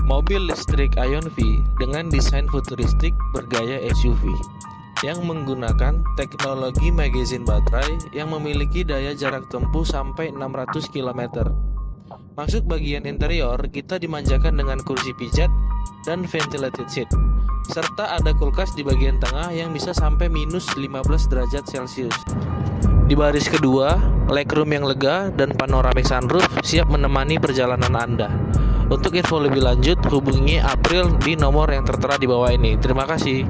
Mobil listrik Ion-V dengan desain futuristik bergaya SUV yang menggunakan teknologi magazine baterai yang memiliki daya jarak tempuh sampai 600 km. Masuk bagian interior, kita dimanjakan dengan kursi pijat dan ventilated seat, serta ada kulkas di bagian tengah yang bisa sampai minus 15 derajat Celcius. Di baris kedua, legroom yang lega dan panoramic sunroof siap menemani perjalanan Anda. Untuk info lebih lanjut, hubungi April di nomor yang tertera di bawah ini. Terima kasih.